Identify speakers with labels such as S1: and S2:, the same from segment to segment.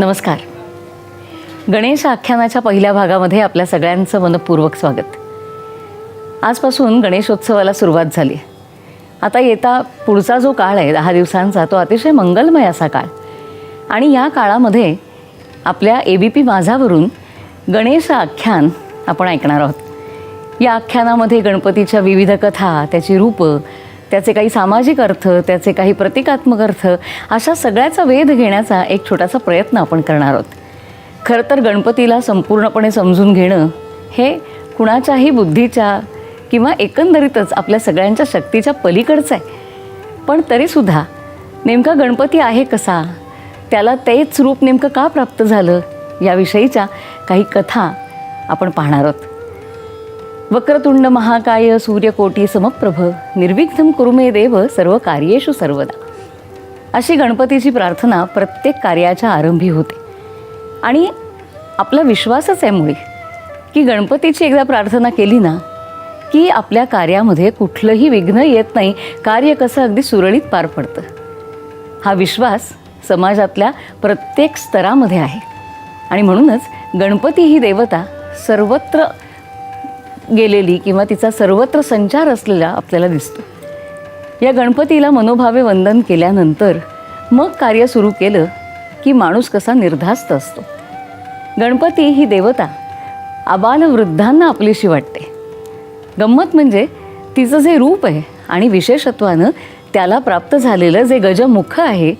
S1: नमस्कार. गणेश आख्यानाच्या पहिल्या भागामध्ये आपल्या सगळ्यांचं मनपूर्वक स्वागत. आजपासून गणेशोत्सवाला सुरुवात झाली. आता येता पुढचा जो काळ आहे 10 दिवसांचा, तो अतिशय मंगलमय असा काळ. आणि या काळामध्ये आपल्या ABP माझावरून गणेश आख्यान आपण ऐकणार आहोत. या आख्यानामध्ये गणपतीच्या विविध कथा, त्याची रूपं, त्याचे काही सामाजिक अर्थ, त्याचे काही प्रतिकात्मक अर्थ, अशा सगळ्याचा वेध घेण्याचा एक छोटासा प्रयत्न आपण करणार आहोत. खरं तर गणपतीला संपूर्णपणे समजून घेणं हे कुणाच्याही बुद्धीच्या किंवा एकंदरीतच आपल्या सगळ्यांच्या शक्तीच्या पलीकडचं आहे. पण तरीसुद्धा नेमका गणपती आहे कसा, त्याला तेच रूप नेमकं का प्राप्त झालं, याविषयीच्या काही कथा आपण पाहणार आहोत. वक्रतुंड महाकाय सूर्यकोटी समप्रभ निर्विघ्नं कुरु मे देव सर्व कार्येषु सर्वदा, अशी गणपतीची प्रार्थना प्रत्येक कार्याच्या आरंभी होते. आणि आपला विश्वासच आहे मुळी की गणपतीची एकदा प्रार्थना केली ना की आपल्या कार्यामध्ये कुठलंही विघ्न येत नाही, कार्य कसं अगदी सुरळीत पार पडतं. हा विश्वास समाजातल्या प्रत्येक स्तरामध्ये आहे. आणि म्हणूनच गणपती ही देवता सर्वत्र गेलेली किंवा तिचा सर्वत्र संचार असलेला आपल्याला दिसतो. या गणपतीला मनोभावे वंदन केल्यानंतर मग कार्य सुरू केलं की माणूस कसा निर्धास्त असतो. गणपती ही देवता आबालवृद्धांना आपलीशी वाटते. गंमत म्हणजे तिचं जे रूप आहे आणि विशेषत्वानं त्याला प्राप्त झालेलं जे गजमुख आहे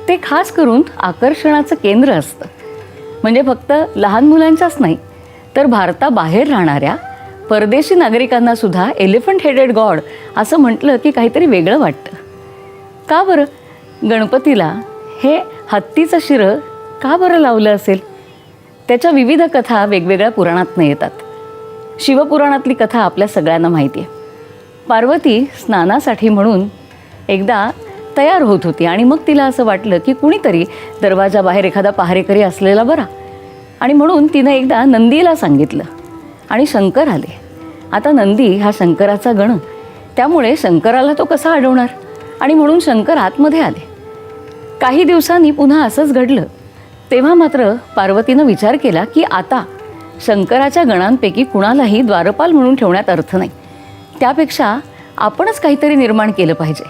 S1: ते खास करून आकर्षणाचं केंद्र असतं. म्हणजे फक्त लहान मुलांच्याच नाही तर भारताबाहेर राहणाऱ्या परदेशी नागरिकांना सुद्धा एलिफंट हेडेड गॉड असं म्हटलं की काहीतरी वेगळं वाटतं. का बरं? गणपतीला हे हत्तीचं शिरं का बरं लावलं असेल? त्याच्या विविध कथा वेगवेगळ्या पुराणातनं येतात. शिवपुराणातली कथा आपल्या सगळ्यांना माहिती आहे. पार्वती स्नानासाठी म्हणून एकदा तयार होत होती आणि मग तिला असं वाटलं की कुणीतरी दरवाजाबाहेर एखादा पहारेकरी असलेला बरा. आणि म्हणून तिनं एकदा नंदीला सांगितलं आणि शंकर आले. आता नंदी हा शंकराचा गण, त्यामुळे शंकराला तो कसा अडवणार, आणि म्हणून शंकर आतमध्ये आले. काही दिवसांनी पुन्हा असंच घडलं. तेव्हा मात्र पार्वतीनं विचार केला की आता शंकराच्या गणांपैकी कुणालाही द्वारपाल म्हणून ठेवण्यात अर्थ नाही, त्यापेक्षा आपणच काहीतरी निर्माण केलं पाहिजे.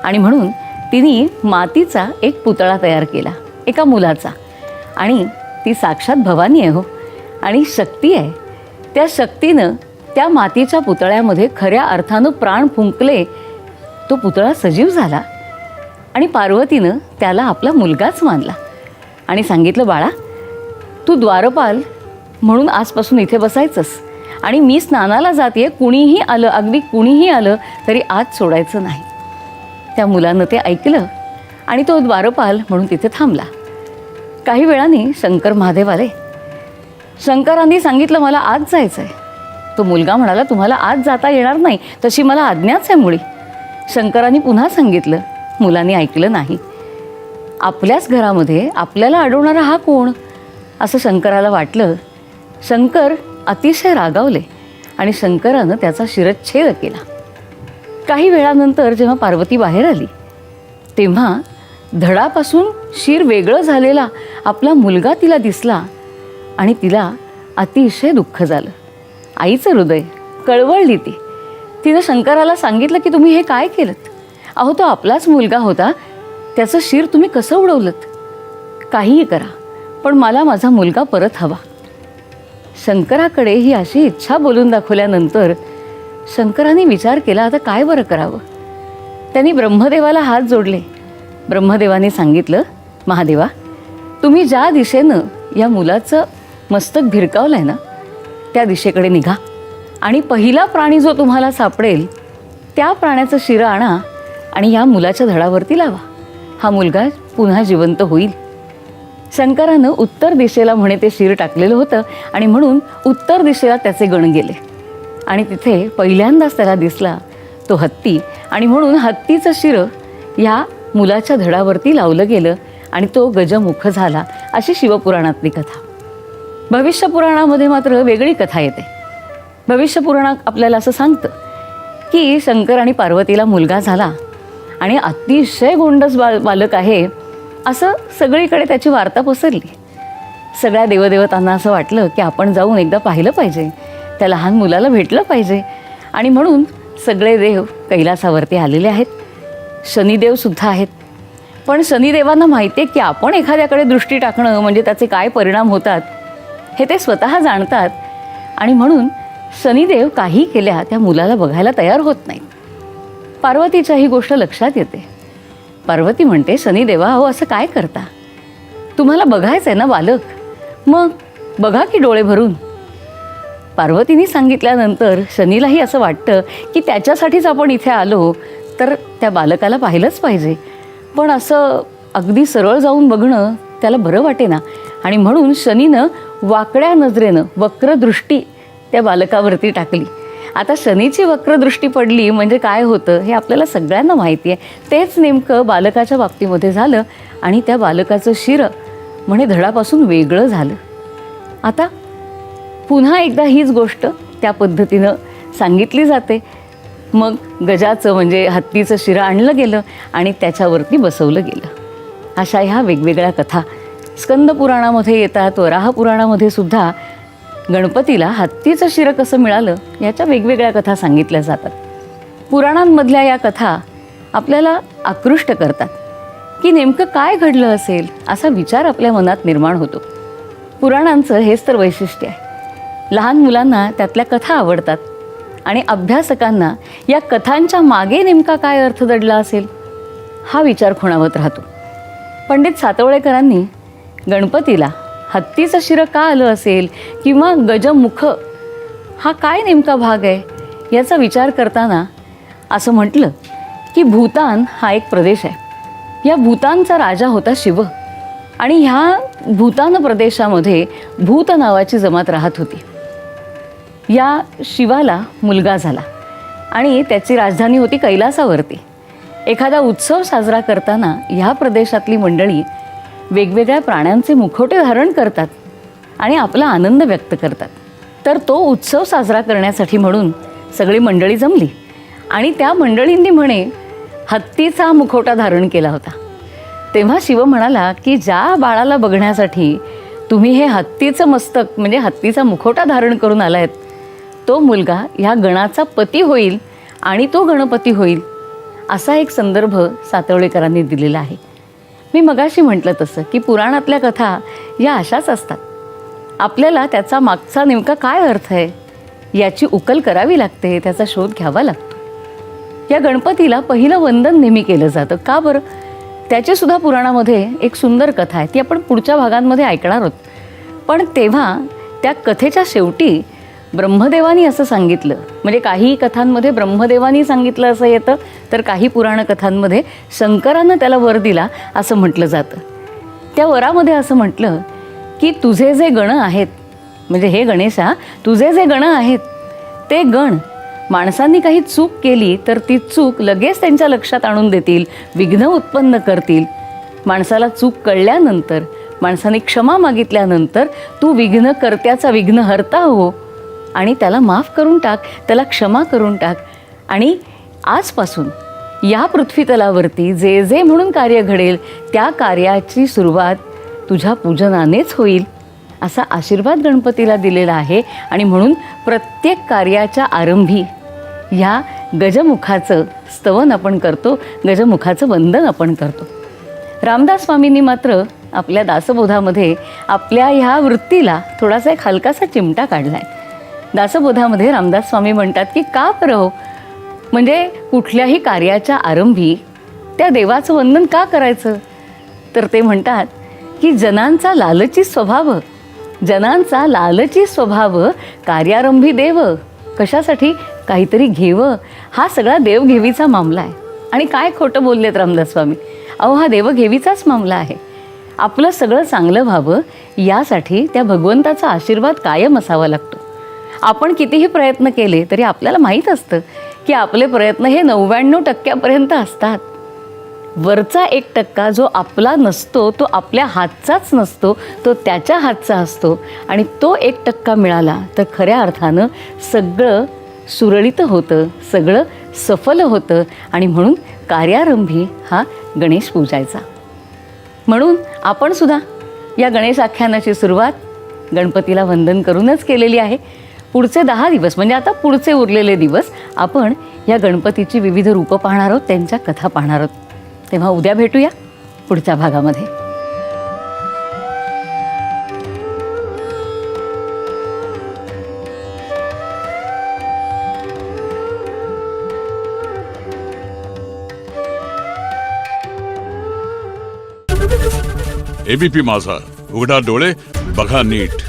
S1: आणि म्हणून तिने मातीचा एक पुतळा तयार केला, एका मुलाचा. आणि ती साक्षात भवानी आहे हो, आणि शक्ती आहे. त्या शक्तीनं त्या मातीच्या पुतळ्यामध्ये खऱ्या अर्थानं प्राण फुंकले. तो पुतळा सजीव झाला आणि पार्वतीनं त्याला आपला मुलगाच मानला आणि सांगितलं, बाळा तू द्वारपाल म्हणून आजपासून इथे बसायचंस आणि मी स्नानाला जाते, कुणीही आलं, अगदी कुणीही आलं तरी आत सोडायचं नाही. त्या मुलानं ते ऐकलं आणि तो द्वारपाल म्हणून तिथे थांबला. काही वेळाने शंकर महादेव आले. शंकरांनी सांगितलं, मला आत जायचं आहे. तो मुलगा म्हणाला, तुम्हाला आत जाता येणार नाही, तशी मला आज्ञाच आहे मुळी. शंकरांनी पुन्हा सांगितलं, मुलांनी ऐकलं नाही. आपल्याच घरामध्ये आपल्याला अडवणारा हा कोण, असं शंकराला वाटलं. शंकर अतिशय रागावले आणि शंकरानं त्याचा शिरच्छेद केला. काही वेळानंतर जेव्हा पार्वती बाहेर आली तेव्हा धडापासून शिर वेगळं झालेला आपला मुलगा तिला दिसला आणि तिला अतिशय दुःख झालं. आईचं हृदय कळवळली ती. तिनं शंकराला सांगितलं की तुम्ही हे काय केलं? अहो, तो आपलाच मुलगा होता, त्याचं शिर तुम्ही कसं उडवलं? काहीही करा, पण मला माझा मुलगा परत हवा. शंकराकडे ही अशी इच्छा बोलून दाखवल्यानंतर शंकराने विचार केला, आता काय बरं करावं. त्यांनी ब्रह्मदेवाला हात जोडले. ब्रह्मदेवाने सांगितलं, महादेवा तुम्ही ज्या दिशेनं या मुलाचं मस्तक भिरकावलं आहे ना त्या दिशेकडे निघा आणि पहिला प्राणी जो तुम्हाला सापडेल त्या प्राण्याचं शिरं आणा आणि या मुलाच्या धडावरती लावा. हा मुलगा पुन्हा जिवंत होईल. शंकरानं उत्तर दिशेला म्हणे ते शिर टाकलेलं होतं आणि म्हणून उत्तर दिशेला त्याचे गण गेले आणि तिथे पहिल्यांदाच त्याला दिसला तो हत्ती. आणि म्हणून हत्तीचं शिरं ह्या मुलाच्या धडावरती लावलं गेलं आणि तो गजमुख झाला, अशी शिवपुराणातली कथा. भविष्यपुराणामध्ये मात्र वेगळी कथा येते. भविष्यपुराणात आपल्याला असं सांगतं की शंकर आणि पार्वतीला मुलगा झाला आणि अतिशय गोंडस बालक आहे असं सगळीकडे त्याची वार्ता पसरली. सगळ्या देवदेवतांना असं वाटलं की आपण जाऊन एकदा पाहिलं पाहिजे, त्या लहान मुलाला भेटलं पाहिजे. आणि म्हणून सगळे देव कैलासावरती आलेले आहेत. शनिदेवसुद्धा आहेत. पण शनिदेवांना माहिती आहे की आपण एखाद्याकडे दृष्टी टाकणं म्हणजे त्याचे काय परिणाम होतात हे ते स्वतः जाणतात. आणि म्हणून शनिदेव काही केल्या त्या मुलाला बघायला तयार होत नाहीत. पार्वतीच्या ही गोष्ट लक्षात येते. पार्वती म्हणते, शनिदेवा अहो असं काय करता, तुम्हाला बघायचं आहे ना बालक, मग बघा की डोळे भरून. पार्वतीने सांगितल्यानंतर शनीलाही असं वाटतं की त्याच्यासाठीच आपण इथे आलो तर त्या बालकाला पाहिलंच पाहिजे. पण असं अगदी सरळ जाऊन बघणं त्याला बरं वाटेना. आणि म्हणून शनीनं वाकड्या नजरेनं वक्रदृष्टी त्या बालकावरती टाकली. आता शनीची वक्रदृष्टी पडली म्हणजे काय होतं हे आपल्याला सगळ्यांना माहिती आहे. तेच नेमकं बालकाच्या बाबतीमध्ये झालं आणि त्या बालकाचं शिर म्हणे धडापासून वेगळं झालं. आता पुन्हा एकदा हीच गोष्ट त्या पद्धतीनं सांगितली जाते. मग गजाचं म्हणजे हत्तीचं शिर आणलं गेलं आणि त्याच्यावरती बसवलं गेलं. अशा ह्या वेगवेगळ्या कथा स्कंद पुराणामध्ये येतात. वराह पुराणामध्ये सुद्धा गणपतीला हत्तीचं शिर कसं मिळालं याच्या वेगवेगळ्या कथा सांगितल्या जातात. पुराणांमधल्या या कथा आपल्याला आकृष्ट करतात की नेमकं काय घडलं असेल असा विचार आपल्या मनात निर्माण होतो. पुराणांचं हेच तर वैशिष्ट्य आहे. लहान मुलांना त्यातल्या कथा आवडतात आणि अभ्यासकांना या कथांच्या मागे नेमका काय अर्थ दडला असेल हा विचार खुणावत राहतो. पंडित सातवळेकरांनी गणपतीला हत्तीचं शिर का आलं असेल किंवा गजमुख हा काय नेमका भाग आहे याचा विचार करताना असं म्हटलं की भूतान हा एक प्रदेश आहे. या भूतानचा राजा होता शिव आणि ह्या भूतान प्रदेशामध्ये भूत नावाची जमात राहत होती. या शिवाला मुलगा झाला आणि त्याची राजधानी होती कैलासावरती. एखादा उत्सव साजरा करताना ह्या प्रदेशातली मंडळी वेगवेगळ्या प्राण्यांचे मुखवटे धारण करतात आणि आपला आनंद व्यक्त करतात. तर तो उत्सव साजरा करण्यासाठी म्हणून सगळी मंडळी जमली आणि त्या मंडळींनी म्हणे हत्तीचा मुखवटा धारण केला होता. तेव्हा शिव म्हणाला की ज्या बाळाला बघण्यासाठी तुम्ही हे हत्तीचं मस्तक म्हणजे हत्तीचा मुखवटा धारण करून आलायत तो मुलगा ह्या गणाचा पती होईल आणि तो गणपती होईल असा एक संदर्भ सातवळेकरांनी दिलेला आहे. मी मगाशी म्हटलं तसं की पुराणातल्या कथा या अशाच असतात. आपल्याला त्याचा मागचा नेमका काय अर्थ आहे याची उकल करावी लागते, त्याचा शोध घ्यावा लागतो. या गणपतीला पहिलं वंदन नेहमी केलं जातं. का बरं? त्याचीसुद्धा पुराणामध्ये एक सुंदर कथा आहे, ती आपण पुढच्या भागांमध्ये ऐकणार आहोत. पण तेव्हा त्या कथेच्या शेवटी ब्रह्मदेवानी असं सांगितलं, म्हणजे काही कथांमध्ये ब्रह्मदेवानी सांगितलं असं येतं, तर काही पुराण कथांमध्ये शंकरानं त्याला वर दिला असं म्हटलं जातं. त्या वरामध्ये असं म्हटलं की तुझे जे गण आहेत म्हणजे हे गणेशा तुझे जे गण आहेत ते गण माणसांनी काही चूक केली तर ती चूक लगेच त्यांच्या लक्षात आणून देतील, विघ्न उत्पन्न करतील. माणसाला चूक कळल्यानंतर माणसाने क्षमा मागितल्यानंतर तू विघ्नकर्त्याचा विघ्नहर्ता हो आणि त्याला माफ करून टाक, त्याला क्षमा करून टाक. आणि आजपासून या पृथ्वीतलावरती जे जे म्हणून कार्य घडेल त्या कार्याची सुरुवात तुझ्या पूजनानेच होईल असा आशीर्वाद गणपतीला दिलेला आहे. आणि म्हणून प्रत्येक कार्याच्या आरंभी ह्या गजमुखाचं स्तवन आपण करतो, गजमुखाचं वंदन आपण करतो. रामदास स्वामींनी मात्र आपल्या दासबोधामध्ये आपल्या ह्या वृत्तीला थोडासा एक हलकासा चिमटा काढला आहे. दासबोधामध्ये रामदास स्वामी म्हणतात की का बरं म्हणजे कुठल्याही कार्याच्या आरंभी त्या देवाचं वंदन का करायचं? तर ते म्हणतात की जनांचा लालची स्वभाव कार्यारंभी देव. कशासाठी? काहीतरी घेवं. हा सगळा देवघेवीचा मामला आहे. आणि काय खोटं बोललेत रामदास स्वामी. अहो हा देवघेवीचाच मामला आहे. आपलं सगळं चांगलं व्हावं यासाठी त्या भगवंताचा आशीर्वाद कायम असावा लागतो. आपण कितीही प्रयत्न केले तरी आपल्याला माहीत असतं की आपले प्रयत्न हे 99% असतात. वरचा 1% जो आपला नसतो, तो आपल्या हातचाच नसतो, तो त्याच्या हातचा असतो. आणि तो 1% मिळाला तर खऱ्या अर्थानं सगळं सुरळीत होतं, सगळं सफल होतं. आणि म्हणून कार्यारंभी हा गणेश पूजायचा. म्हणून आपण सुद्धा या गणेश आख्यानाची सुरुवात गणपतीला वंदन करूनच केलेली आहे. पुढचे 10 दिवस म्हणजे आता पुढचे उरलेले दिवस आपण या गणपतीची विविध रूपं पाहणार आहोत, त्यांच्या कथा पाहणार आहोत. तेव्हा उद्या भेटूया पुढच्या भागामध्ये.
S2: एबीपी माझा, उघडा डोळे बघा नीट.